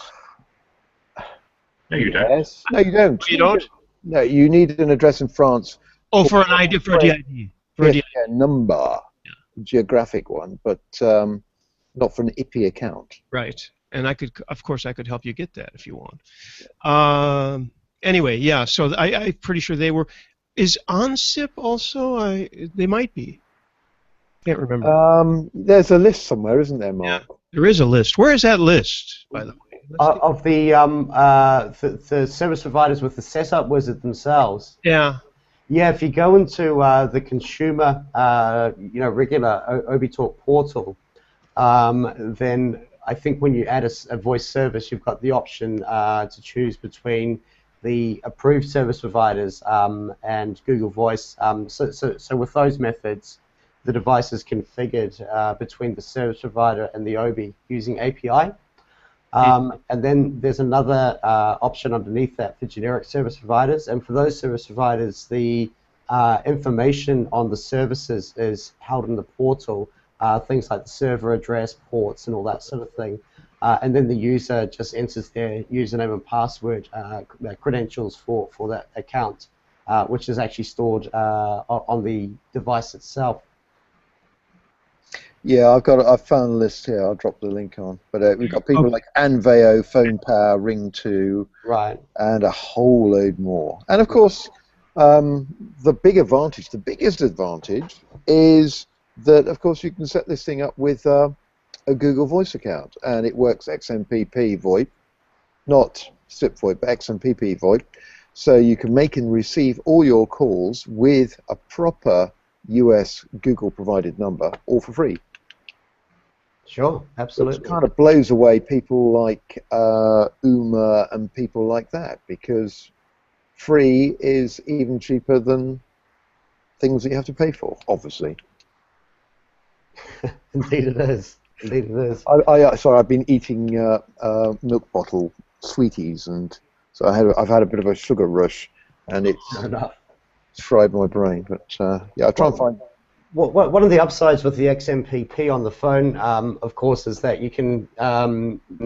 No, you don't. Yes. No, you don't. You don't? No, you need an address in France. Oh, for an ID, for a DID. For a DID. A number, geographic one, but not for an IP account. Right. And of course, I could help you get that if you want. Anyway, yeah. So I'm pretty sure they were. Is OnSIP also? They might be. Can't remember. There's a list somewhere, isn't there, Mark? Yeah, there is a list. Where is that list, by the way? Of the service providers with the setup wizard themselves. Yeah. Yeah, if you go into the consumer, regular ObiTalk portal, then I think when you add a voice service, you've got the option to choose between the approved service providers and Google Voice. So with those methods, the device is configured between the service provider and the Obi using API. And then there's another option underneath that for generic service providers. And for those service providers, the information on the services is held in the portal, things like the server address, ports, and all that sort of thing. And then the user just enters their username and password, credentials for that account, which is actually stored on the device itself. Yeah, I've found a list here. I'll drop the link on. But we've got people like Anveo, Phone Power, Ring2, right, and a whole load more. And of course, the biggest advantage is that, of course, you can set this thing up with a Google Voice account, and it works XMPP VoIP, not SIP VoIP, but XMPP VoIP. So you can make and receive all your calls with a proper US Google provided number, all for free. Sure, absolutely. Which kind of blows away people like Uma and people like that, because free is even cheaper than things that you have to pay for, obviously. Indeed it is. Indeed it is. Sorry, I've been eating milk bottle sweeties, and so I've had a bit of a sugar rush, and it's fried my brain. But yeah, I'll try and find. One of the upsides with the XMPP on the phone, of course, is that you can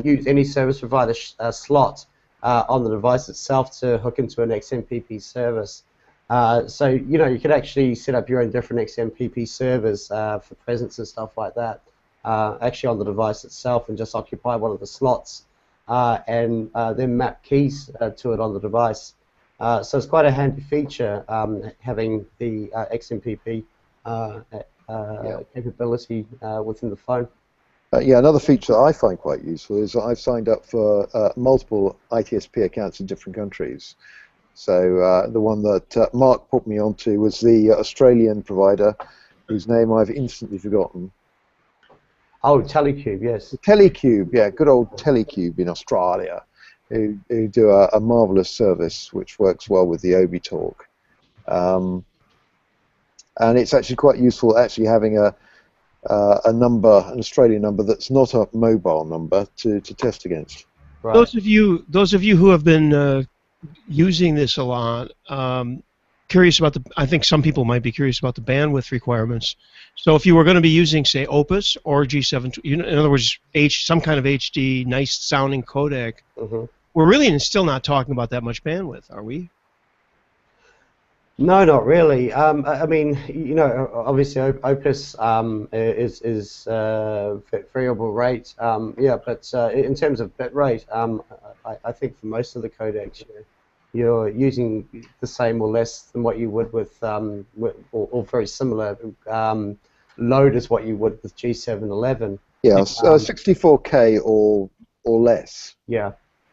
use any service provider slot on the device itself to hook into an XMPP service. So you could actually set up your own different XMPP servers for presence and stuff like that, actually on the device itself, and just occupy one of the slots, and then map keys to it on the device. So it's quite a handy feature having the XMPP capability within the phone. Yeah, another feature that I find quite useful is that I've signed up for multiple ITSP accounts in different countries. So the one that Mark put me onto was the Australian provider, whose name I've instantly forgotten. Oh, Telecube, yes. Telecube, yeah, good old Telecube in Australia, who do a marvelous service which works well with the ObiTalk. And it's actually quite useful actually having a number, an Australian number that's not a mobile number to test against. Right. Those of you who have been using this a lot, curious about I think some people might be curious about the bandwidth requirements. So if you were going to be using, say, Opus or G7, in other words, some kind of HD, nice sounding codec, we're really still not talking about that much bandwidth, are we? No, not really. I mean, you know, obviously Opus is variable rate. Yeah, but in terms of bit rate, I think for most of the codecs, you're using the same or less than what you would with, or very similar load as what you would with G711. Yeah, 64K or less. Yeah.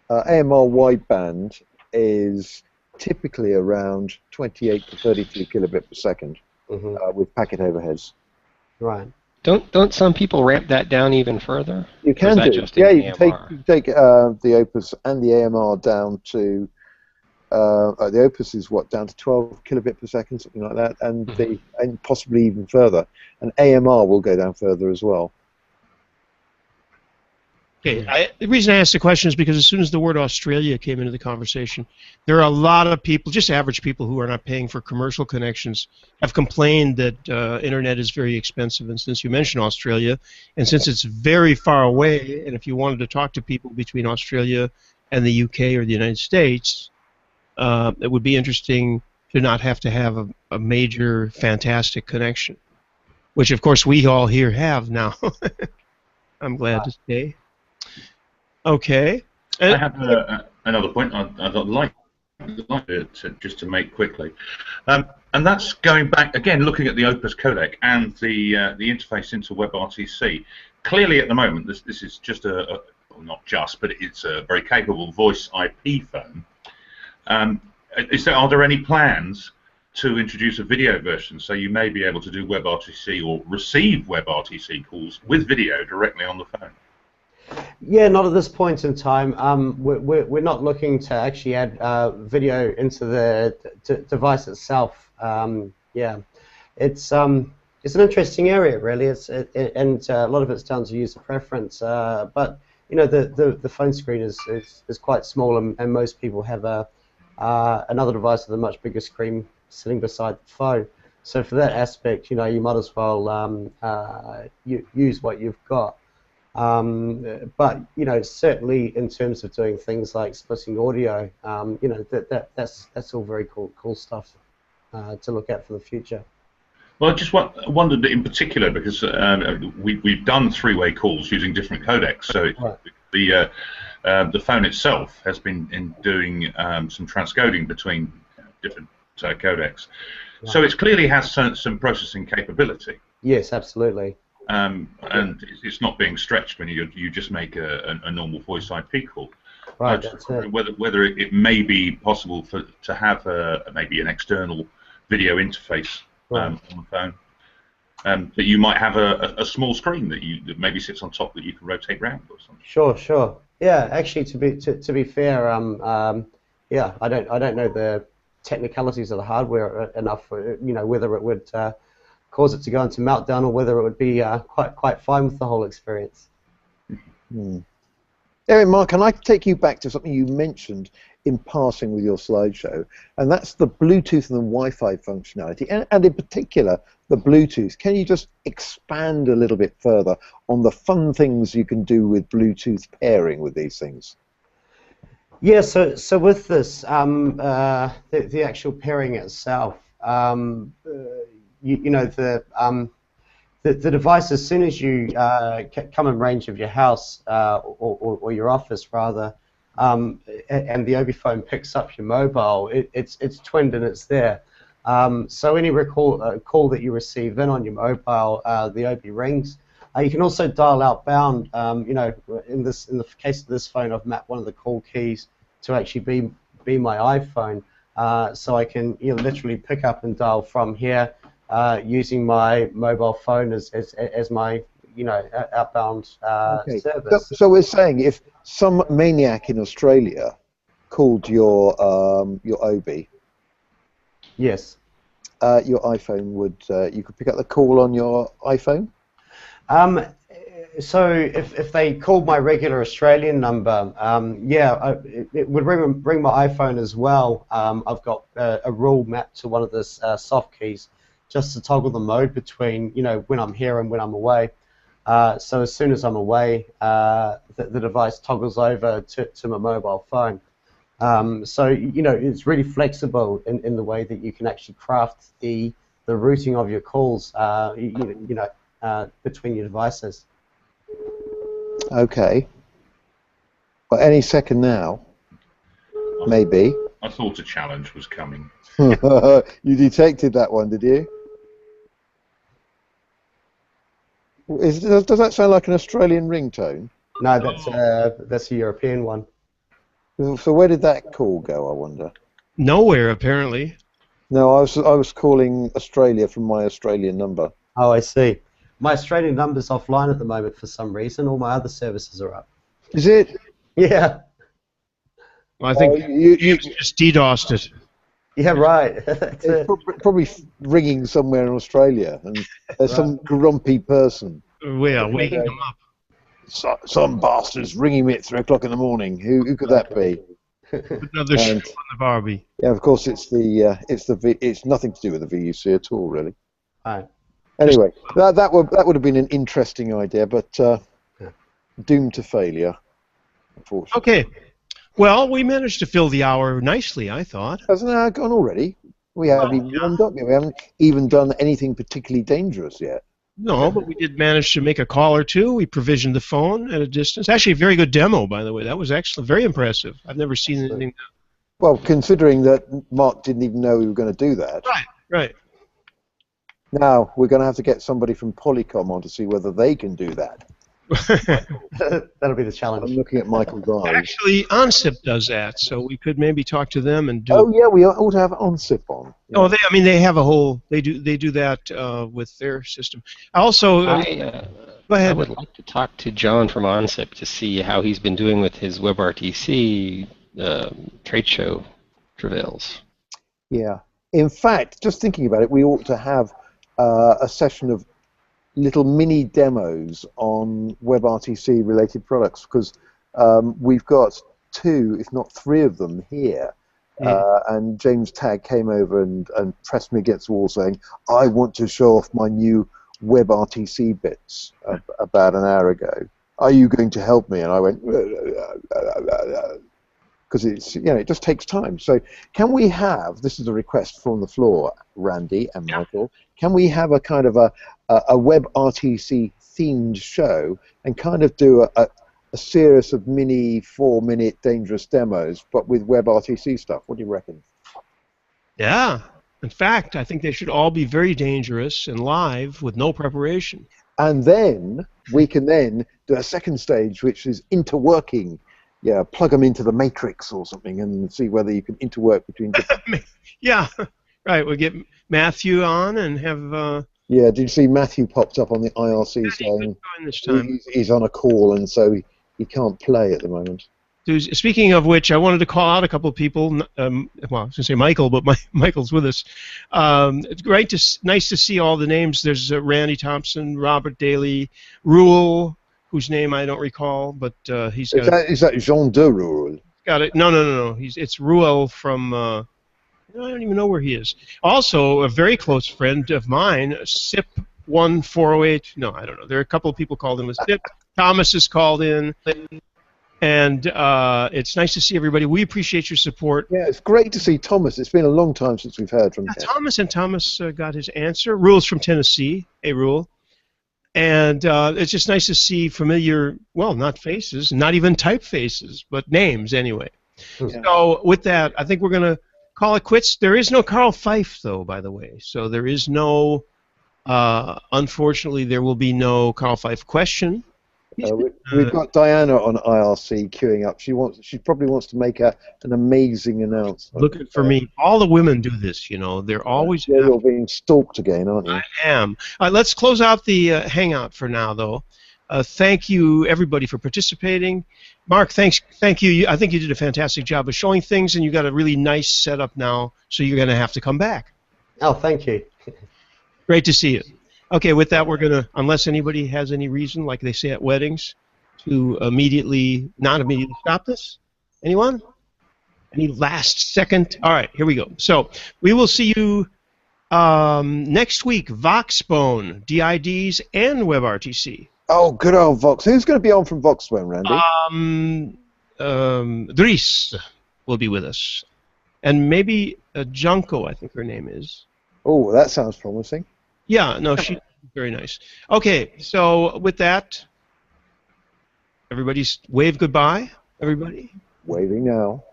AMR wideband is typically around 28 to 33 kilobit per second with packet overheads. Right. Don't some people ramp that down even further? You can do. Just Yeah, in you can take the Opus and the AMR down to the Opus is what, down to 12 kilobit per second, something like that, and and possibly even further. And AMR will go down further as well. Okay, the reason I asked the question is because as soon as the word Australia came into the conversation, there are a lot of people, just average people who are not paying for commercial connections, have complained that internet is very expensive. And since you mentioned Australia, and since it's very far away, and if you wanted to talk to people between Australia and the UK or the United States, it would be interesting to not have to have a major, fantastic connection, which of course we all here have now. I'm glad to say. Okay. I have another point I'd like to just to make quickly, and that's going back again, looking at the Opus codec and the interface into WebRTC. Clearly, at the moment, this is just well, not just, but it's a very capable voice IP phone. Are there any plans to introduce a video version, so you may be able to do WebRTC or receive WebRTC calls with video directly on the phone? Yeah, not at this point in time. We're not looking to actually add video into the device itself. Yeah, it's an interesting area, really. And a lot of it's down to user preference. But you know, the phone screen is quite small, and most people have another device with a much bigger screen sitting beside the phone. So for that aspect, you know, you might as well use what you've got. But you know, certainly in terms of doing things like splitting audio, you know, that's all very cool stuff to look at for the future. Well, I just wondered in particular because we've done three-way calls using different codecs, so the phone itself has been doing some transcoding between different codecs, so it clearly has some processing capability. Yes, absolutely. And it's not being stretched when you just make a normal voice IP call. Right. Whether it may be possible to have maybe an external video interface on the phone, that you might have a small screen that maybe sits on top that you can rotate round or something. Sure. Yeah, actually, to be fair, yeah, I don't know the technicalities of the hardware enough, you know, whether it would cause it to go into meltdown or whether it would be quite fine with the whole experience. Anyway, Mark, can I take you back to something you mentioned in passing with your slideshow, and that's the Bluetooth and the Wi-Fi functionality, and in particular the Bluetooth. Can you just expand a little bit further on the fun things you can do with Bluetooth pairing with these things? Yeah, so with this, the actual pairing itself, you know, the device, as soon as you come in range of your house or your office rather, and the Obi phone picks up your mobile, it's twinned and it's there. So any call that you receive in on your mobile, the Obi rings. You can also dial outbound. You know, in the case of this phone, I've mapped one of the call keys to actually be my iPhone, so I can literally pick up and dial from here. Using my mobile phone as my outbound service. So we're saying if some maniac in Australia called your Obi, yes, your iPhone would you could pick up the call on your iPhone. So if they called my regular Australian number, yeah, it would ring my iPhone as well. I've got a rule mapped to one of the soft keys, just to toggle the mode between, you know, when I'm here and when I'm away. So as soon as I'm away, the device toggles over to my mobile phone. So you know, it's really flexible in the way that you can actually craft the routing of your calls, you know, between your devices. Okay. Well, any second now, maybe. I thought a challenge was coming. You detected that one, did you? Does that sound like an Australian ringtone? No, that's a European one. So where did that call go, I wonder? Nowhere, apparently. No, I was calling Australia from my Australian number. Oh, I see. My Australian number's offline at the moment for some reason. All my other services are up. Is it? Yeah. Well, I think you just DDoSed it. Yeah, right. That's it. probably ringing somewhere in Australia, and there's some grumpy person. Well, waking them up. Some bastard's ringing me at 3 o'clock in the morning. Who could that be? Another shot on the Barbie. Yeah, of course, it's nothing to do with the VUC at all, really. Right. Anyway, that would have been an interesting idea, but doomed to failure, unfortunately. Okay. Well, we managed to fill the hour nicely, I thought. Hasn't it gone already? We haven't even warmed up yet. We haven't even done anything particularly dangerous yet. No, but we did manage to make a call or two. We provisioned the phone at a distance. Actually, a very good demo, by the way. That was actually very impressive. I've never seen anything. Well, considering that Mark didn't even know we were going to do that. Right. Now, we're going to have to get somebody from Polycom on to see whether they can do that. That'll be the challenge. I'm looking at Michael's eyes. Actually, OnSIP does that, so we could maybe talk to them and do. Oh yeah, we ought to have OnSIP on. Yeah. Oh, they have a whole. They do that with their system. Also, go ahead. I would like to talk to John from OnSIP to see how he's been doing with his WebRTC trade show travails. Yeah. In fact, just thinking about it, we ought to have a session of little mini demos on WebRTC related products, because we've got 2, if not 3 of them here. And James Tagg came over and pressed me against the wall saying, I want to show off my new WebRTC bits about an hour ago. Are you going to help me? And I went, because it's, you know, it just takes time. So can we have, this is a request from the floor, Randy and Michael, can we have a kind of a WebRTC themed show and kind of do a series of mini 4-minute dangerous demos, but with WebRTC stuff? What do you reckon? Yeah. In fact, I think they should all be very dangerous and live with no preparation. And then we can then do a second stage, which is interworking. Yeah, plug them into the matrix or something and see whether you can interwork between different... Yeah, right. We'll get Matthew on and have... Yeah, did you see Matthew popped up on the IRC saying this time. He's on a call and so he can't play at the moment. Speaking of which, I wanted to call out a couple of people. Well, I was going to say Michael, but Michael's with us. It's nice to see all the names. There's Randy Thompson, Robert Daly, Rule, whose name I don't recall, but he's got... Is that Jean de Rule? Got it. No. It's Ruel from... I don't even know where he is. Also, a very close friend of mine, SIP1408. No, I don't know. There are a couple of people called in with SIP. Thomas is called in. And it's nice to see everybody. We appreciate your support. Yeah, it's great to see Thomas. It's been a long time since we've heard from him. Thomas got his answer. Rule's from Tennessee. Hey, Rule. And it's just nice to see familiar, well, not faces, not even typefaces, but names anyway. Yeah. So with that, I think we're going to call it quits. There is no Carl Fife, though, by the way. So there is no, unfortunately, there will be no Carl Fife question. We've got Diana on IRC queuing up. She probably wants to make an amazing announcement. Look for me. All the women do this, you know. They're always... You're being stalked again, aren't you? I am. Let's close out the Hangout for now, though. Thank you, everybody, for participating. Mark, thank you. I think you did a fantastic job of showing things, and you got a really nice setup now, so you're going to have to come back. Oh, thank you. Great to see you. Okay, with that, we're going to, unless anybody has any reason, like they say at weddings, to not immediately stop this. Anyone? Any last second? All right, here we go. So we will see you next week. Voxbone, DIDs, and WebRTC. Oh, good old Vox. Who's going to be on from Voxbone, Randy? Dries will be with us. And maybe Junko, I think her name is. Oh, that sounds promising. Yeah, no, she's very nice. Okay, so with that, everybody's wave goodbye, everybody. Waving now.